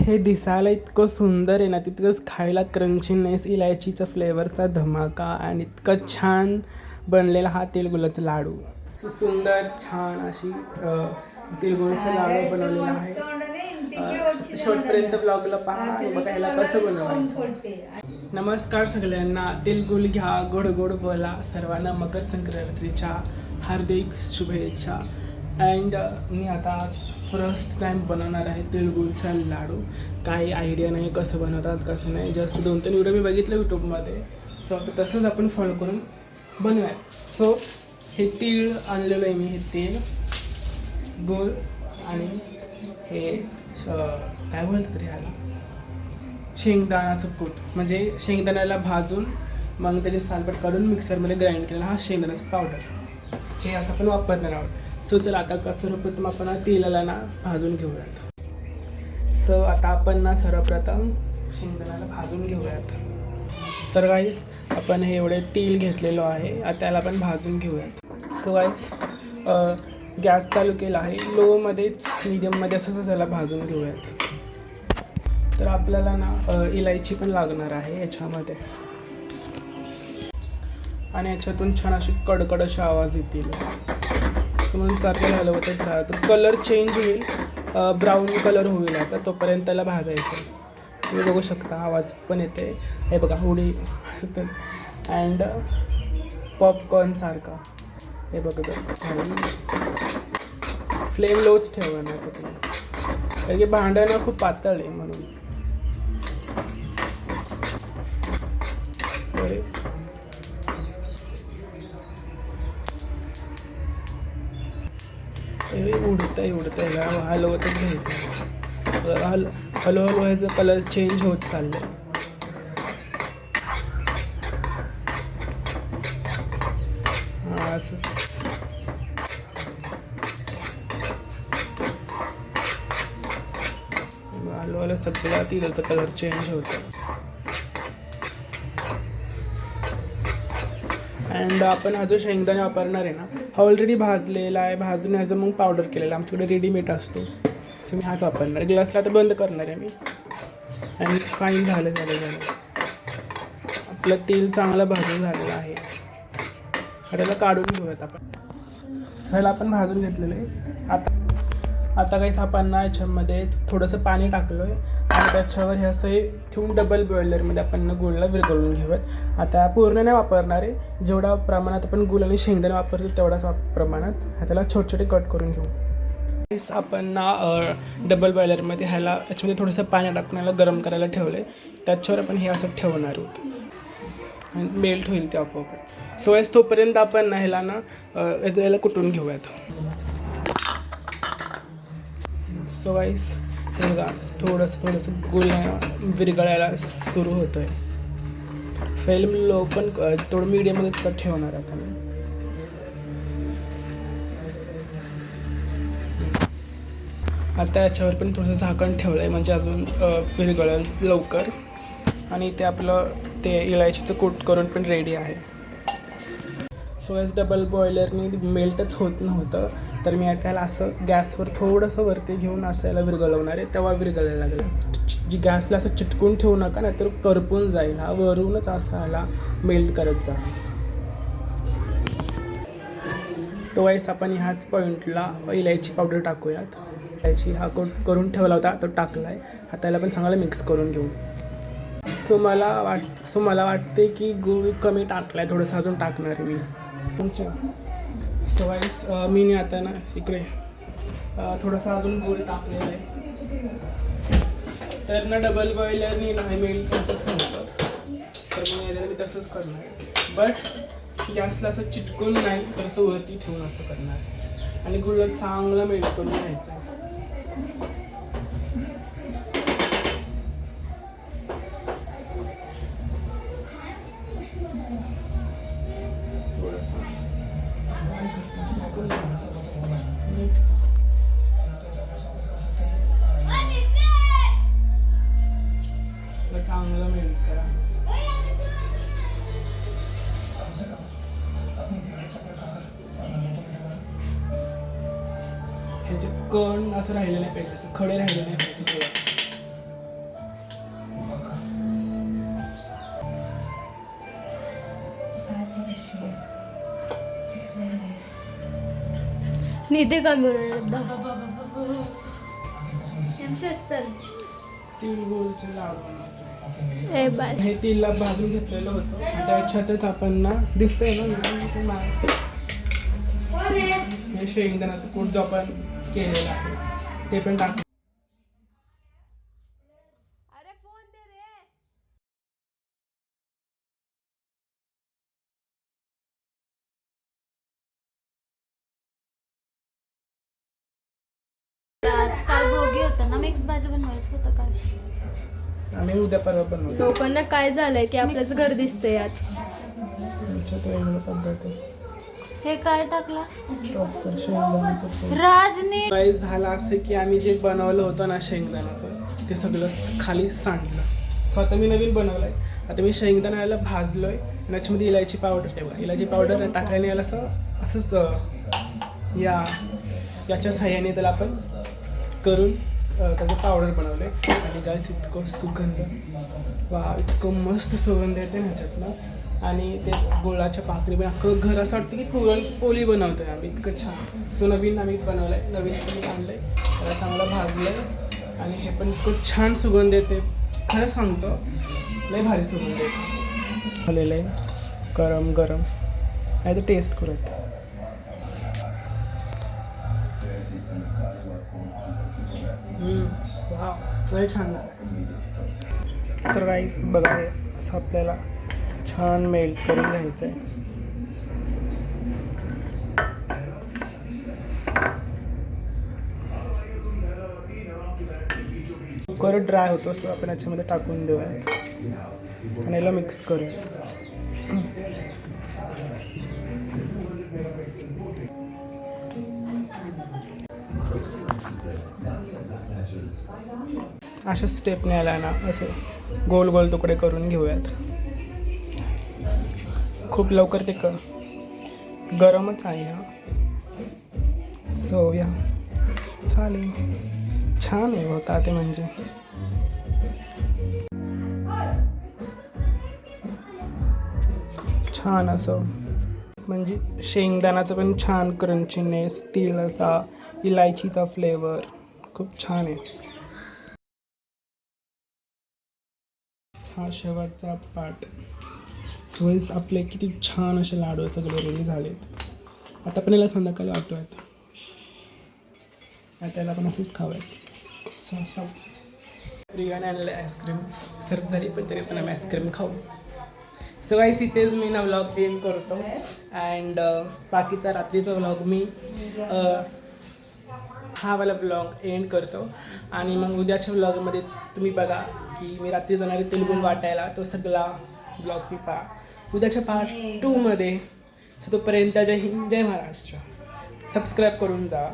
हे दिसायला इतकं सुंदर आहे ना, तितकंच खायला क्रंचीनेस, इलायचीचा फ्लेवरचा धमाका आणि इतकं छान बनलेला हा तिळगुळाचा लाडू. सुंदर छान अशी तिळगुळाचा लाडू बनवलेला आहे. शेवटपर्यंत ब्लॉगला पहा आणि बघा ह्याला कसं बनवायचं. नमस्कार सगळ्यांना. तिळगुळ घ्या, गोड गोड बोला. सर्वांना मकर संक्रांतीच्या हार्दिक शुभेच्छा. अँड मी आता फर्स्ट टाईम बनवणार आहे तिळगुळचा लाडू. काही आयडिया नाही कसं बनवतात कसं नाही. जस्ट 2-3 व्हिडिओ मी बघितलं यूट्यूबमध्ये. सो तसंच आपण फॉलो करून बनवूया. सो हे तीळ आणलेलं आहे मी. हे तेल, गूळ आणि हे काय बोलतात तरी ह्याला शेंगदाण्याचं कूट. म्हणजे शेंगदाण्याला भाजून मग त्याची सालपट काढून मिक्सरमध्ये ग्राइंड केलेला हा शेंगदाण्याचा पावडर. हे असं आपण वापरणार आहोत. सो चला आता सर्वप्रथम आपण तेलाला ना भाजून घेऊयात. सो आता आपण ना सर्वप्रथम शेंगदाण्याला भाजून घेऊयात. तर गाईस आपण हे एवढे तेल घेतलेलं आहे, आता त्याला आपण भाजून घेऊयात. सो गाईस गॅस चालू केला आहे, लोमध्येच मीडियममध्ये असं त्याला भाजून घेऊयात. तर आपल्याला ना इलायची पण लागणार आहे याच्यामध्ये आणि याच्यातून छान अशी कडकड असे आवाज येतील. म्हणून सारखं हलवतच राहायचं. कलर चेंज होईल, ब्राऊन कलर होईल याचा, तोपर्यंत त्याला भाजायचं. तुम्ही बघू शकता आवाज पण येते. हे बघा उडी अँड पॉपकॉर्न सारखा. हे बघा फ्लेम लोच ठेवणार तिकडे, कारण की भांडणं खूप पातळ आहे म्हणून. उडतंय हलवतच घ्यायचं. हळूहळू ह्याचं कलर चेंज होत चाललं. असं हळूहळू सगळ्या तिळाचा कलर चेंज होतं. अँड आपण हा जो शेंगदाणे वापरणार आहे ना, हा ऑलरेडी भाजलेला आहे. भाजून ह्याचं मग पावडर केलेला आमच्याकडे रेडीमेड असतो. सो मी हाच वापरणार. ग्लासला आता बंद करणार आहे मी. आणि फाईन झालं. आपलं तेल चांगलं भाजून झालेलं आहे. त्याला काढून घेऊयात आपण. ह्याला आपण भाजून घेतलेलं आहे. आता काहीच आपण ना याच्यामध्ये थोडंसं पाणी टाकलं आहे आणि त्याच्यावर हे असं ठेवून डबल बॉयलरमध्ये आपण गुळला विरघळून घेऊयात. आता पूर्ण नाही वापरणार आहे. जेवढा प्रमाणात आपण गुळ आणि शेंगदाणे वापरतो तेवढाच प्रमाणात त्याला छोटे छोटे कट करून घेऊ. आपण ना डबल बॉयलरमध्ये ह्याला याच्यामध्ये थोडंसं पाणी टाकून ह्याला गरम करायला ठेवलं आहे. त्याच्यावर आपण हे असं ठेवणार आहोत आणि मेल्ट होईल ते आपोआपच. सो वाईस तोपर्यंत आपण ना ह्याला ना याला कुटून घेऊयात. सो वाईस हे बघा थोडंसं गुळ विरघळायला सुरू होतं आहे. फ्लेम लो पण थोडं मीडियममध्ये ठेवणार आता मी. आता याच्यावर पण थोडंसं झाकण ठेवलं आहे म्हणजे अजून विरघळेल लवकर. आणि ते आपलं ते इलायचीचं कूट करून पण रेडी आहे. सो याच डबल बॉयलरने मेल्टच होत नव्हतं, तर मी त्याला असं गॅसवर थोडंसं वरती घेऊन असं याला विरघळवणार आहे. तेव्हा विरघळायला लागलं. जी गॅसला असं चिटकून ठेवू नका, नाहीतर करपून जाईल. हा वरूनच असा ह्याला मेल्ट करत जा. तो वेळेस आपण ह्याच पॉईंटला इलायची पावडर टाकूयात. इलायची हा कोट करून ठेवला होता तो टाकला आहे. हाताला पण चांगला मिक्स करून घेऊ. सो मला वाटते की गूळ कमी टाकला आहे, थोडंसं अजून टाकणार आहे मी तुमच्या. सो वाईस मी आता ना इकडे थोडंसं अजून गूळ टाकलेलं आहे. तर ना डबल बॉयलरनी नाही मेल्ट होतच नव्हतं, तर मी तसंच करणार आहे. बट गॅसला असं चिटकून नाही तर असं वरती ठेवून असं करणार आणि गुळ चांगला मेल्ट करून घ्यायचा आहे. चांगलं मेल्ट करा. ह्याचे कण असं राहिलं नाही पाहिजे, असं खडे राहिले नाही पाहिजे. निधे का मिळणार तिळगुळचे लाडू बनवतो. ए बाय हे तिळला भाजून घेतलेलं होतं आणि त्याच्यातच आपण ना दिसतंय ना हे शेंगदाण्याचं कूट जो आपण केलेला आहे ते पण टाक. काल भोगी होता ना, मिक्स भाजी बनवायचं होतं काल. आम्ही उद्या परवा बनवतो. लोकांना काय झालंय की आपलंच घर दिसतंय आज. आमच्यात वेगळं पद्धत आहे. हे काय टाकला प्रॉपर शेंगदाण्याचं कूट. राजने? काय झालं असं की आम्ही जे बनवलं होतं ना शेंगदाण्याचं ते सगळं खाली सांडलं. सो आता मी नवीन बनवलंय. आता मी शेंगदाण्याला भाजलोय आणि त्याच्यामध्ये इलायची पावडर ठेवा. इलायची पावडर टाकल्याने याला असंच याच्या साह्याने त्याला आपण करून त्याचं पावडर बनवलं आहे. आणि गाईस इतकं सुगंध, वा इतकं मस्त सुगंध येते ह्याच्यातनं. आणि ते गुळाच्या पाकळी पण अख्खं घर असं वाटतं की पुरणपोळी बनवतो आहे आम्ही, इतकं छान. सो नवीन आम्ही बनवलं आहे, नवीन मी आणलं आहे, त्याला चांगलं भाजलं आहे आणि हे पण इतकं छान सुगंध येते. खरं सांगतो लय भारी सुगंध येते. झालेलं आहे गरम गरम. आहे तर टेस्ट करूयात. लय छान झालं. तर राईस बघा असं आपल्याला छान मेल्ट करून घ्यायचं आहे. कुकर ड्राय होतो असं आपण याच्यामध्ये टाकून देऊयात आणि याला मिक्स करूया. अशा स्टेपने आला ना असे गोल गोल तुकडे करून घेऊयात. खूप लवकर ते गरमच आहे हा. सो या चालेल. छान आहे होता ते म्हणजे. छान असं म्हणजे शेंगदाण्याचं पण छान क्रंचीनेस, तिळाचा इलायचीचा फ्लेवर खूप छान आहे. हा शेवटचा पार्ट. सोयीस आपले किती छान असे लाडू सगळे रेडी झालेत. आता पण याला संध्याकाळी वाटूयात. आता त्याला पण असंच खाऊयात. प्रियाने आणलं आईस्क्रीम. सर्दी झाली पण तरी पण आम्ही आईस्क्रीम खाऊ. सो गाईस इथेच मी ना व्लॉग एंड करतो. अँड बाकीचा रात्रीचा व्लॉग मी हा वाला ब्लॉग एंड करतो. आणि मग उद्याच्या व्लॉगमध्ये तुम्ही बघा की मी रात्री जाणारे तेलगू वाटायला तो सगळा ब्लॉग मी पहा उद्याच्या पार्ट 2मध्ये. सो तोपर्यंत जय हिंद, जय महाराष्ट्र. सबस्क्राईब करून जा.